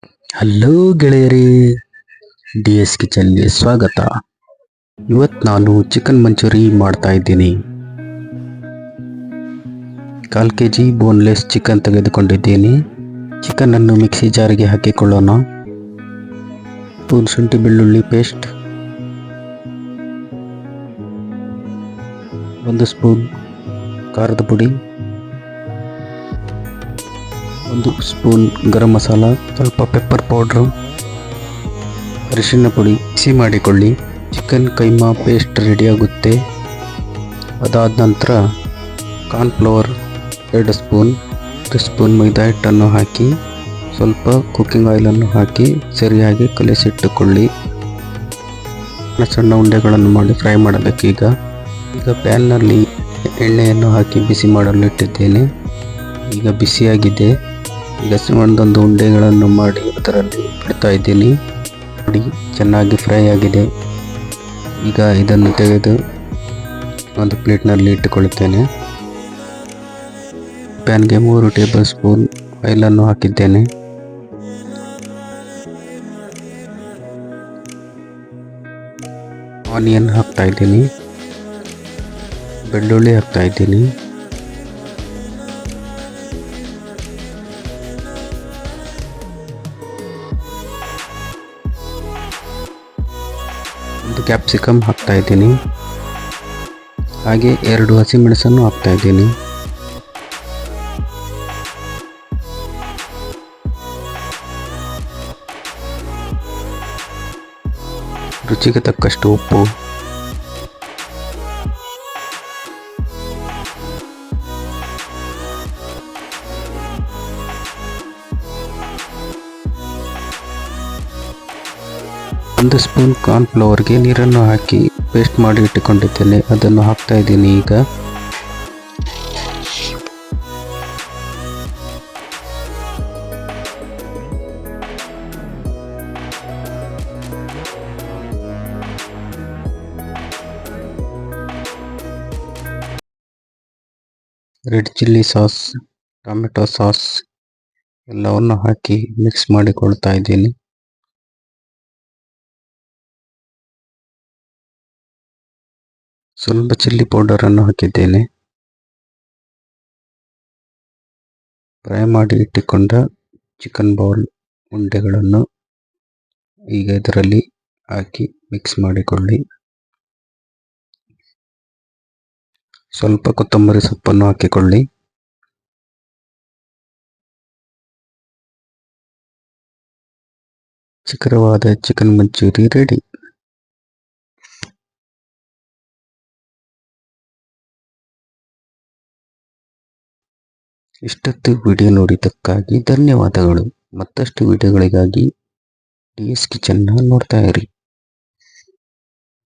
Hello ಗೆಳೆಯರೇ, D S ಕಿಚನ್ಗೆ ಸ್ವಾಗತ. ಇವತ್ತು ನಾನು ಚಿಕನ್ ಮಂಚೂರಿ ಮಾಡ್ತಾ ಇದ್ದೀನಿ. 1/4 kg ಬೋನ್ಲೆಸ್ ಚಿಕನ್ ತೆಗೆದುಕೊಂಡಿದ್ದೀನಿ. ಚಿಕನ್ ಅನ್ನು ಮಿಕ್ಸಿ ಜಾರಿಗೆ ಹಾಕಿಕೊಳ್ಳೋಣ. ಸ್ಪೂನ್ ಶುಂಠಿ ಬೆಳ್ಳುಳ್ಳಿ ಪೇಸ್ಟ್, 1 ಸ್ಪೂನ್ ಖಾರದ ಪುಡಿ, 1 ಸ್ಪೂನ್ ಗರಂ ಮಸಾಲ, ಸ್ವಲ್ಪ ಪೆಪ್ಪರ್ ಪೌಡ್ರು, ಅರಿಶಿನ ಪುಡಿ ಮಿಕ್ಸಿ ಮಾಡಿಕೊಳ್ಳಿ. ಚಿಕನ್ ಕೈಮಾ ಪೇಸ್ಟ್ ರೆಡಿಯಾಗುತ್ತೆ. ಅದಾದ ನಂತರ ಕಾರ್ನ್ಫ್ಲವರ್ 2 ಸ್ಪೂನ್, 1 ಸ್ಪೂನ್ ಮೈದಾ ಹಿಟ್ಟನ್ನು ಹಾಕಿ ಸ್ವಲ್ಪ ಕುಕ್ಕಿಂಗ್ ಆಯಿಲನ್ನು ಹಾಕಿ ಸರಿಯಾಗಿ ಕಲಸಿಟ್ಟುಕೊಳ್ಳಿ. ಸಣ್ಣ ಉಂಡೆಗಳನ್ನು ಮಾಡಿ ಫ್ರೈ ಮಾಡಬೇಕು. ಈಗ ಪ್ಯಾನ್ನಲ್ಲಿ ಎಣ್ಣೆಯನ್ನು ಹಾಕಿ ಬಿಸಿ ಮಾಡಲು ಇಟ್ಟಿದ್ದೇನೆ. ಈಗ ಬಿಸಿಯಾಗಿದೆ. ಈಗ ಒಂದೊಂದು ಉಂಡೆಗಳನ್ನು ಮಾಡಿ ಅದರಲ್ಲಿ ಬಿಡ್ತಾ ಇದ್ದೀನಿ. ನೋಡಿ, ಚೆನ್ನಾಗಿ ಫ್ರೈ ಆಗಿದೆ. ಈಗ ಇದನ್ನು ತೆಗೆದು ಒಂದು ಪ್ಲೇಟ್ನಲ್ಲಿ ಇಟ್ಟುಕೊಳ್ಳುತ್ತೇನೆ. ಪ್ಯಾನ್ಗೆ 3 ಟೇಬಲ್ ಸ್ಪೂನ್ ಆಯಿಲನ್ನು ಹಾಕಿದ್ದೇನೆ. ಆನಿಯನ್ ಹಾಕ್ತಾ ಇದ್ದೀನಿ, ಬೆಳ್ಳುಳ್ಳಿ ಹಾಕ್ತಾ ಇದ್ದೀನಿ, ಒಂದು ಕ್ಯಾಪ್ಸಿಕಮ್ ಹಾಕ್ತಾ ಇದ್ದೀನಿ, ಹಾಗೆ 2 ಹಸಿಮೆಣಸನ್ನು ಹಾಕ್ತಾ ಇದ್ದೀನಿ. ರುಚಿಗೆ ತಕ್ಕಷ್ಟು ಉಪ್ಪು, ಒಂದು ಸ್ಪೂನ್ ಕಾರ್ನ್ಫ್ಲವರ್ಗೆ ನೀರನ್ನು ಹಾಕಿ ಪೇಸ್ಟ್ ಮಾಡಿ ಇಟ್ಟುಕೊಂಡಿದ್ದೇನೆ, ಅದನ್ನು ಹಾಕ್ತಾ ಇದ್ದೀನಿ. ಈಗ red chilli sauce, tomato sauce ಎಲ್ಲವನ್ನು ಹಾಕಿ ಮಿಕ್ಸ್ ಮಾಡಿಕೊಳ್ತಾ ಇದ್ದೀನಿ. ಸ್ವಲ್ಪ ಚಿಲ್ಲಿ ಪೌಡರನ್ನು ಹಾಕಿದ್ದೇನೆ. ಫ್ರೈ ಮಾಡಿ ಇಟ್ಟುಕೊಂಡ ಚಿಕನ್ ಬೌಲ್ ಉಂಡೆಗಳನ್ನು ಈಗ ಇದರಲ್ಲಿ ಹಾಕಿ ಮಿಕ್ಸ್ ಮಾಡಿಕೊಳ್ಳಿ. ಸ್ವಲ್ಪ ಕೊತ್ತಂಬರಿ ಸೊಪ್ಪನ್ನು ಹಾಕಿಕೊಳ್ಳಿ. ರುಚಿಕರವಾದ ಚಿಕನ್ ಮಂಚೂರಿ ರೆಡಿ. ಇಷ್ಟೊತ್ತು ವಿಡಿಯೋ ನೋಡಿದ್ದಕ್ಕಾಗಿ ಧನ್ಯವಾದಗಳು. ಮತ್ತಷ್ಟು ವಿಡಿಯೋಗಳಿಗಾಗಿ ಡಿ ಎಸ್ ಕಿಚನ್ನ ನೋಡ್ತಾ ಇರಿ.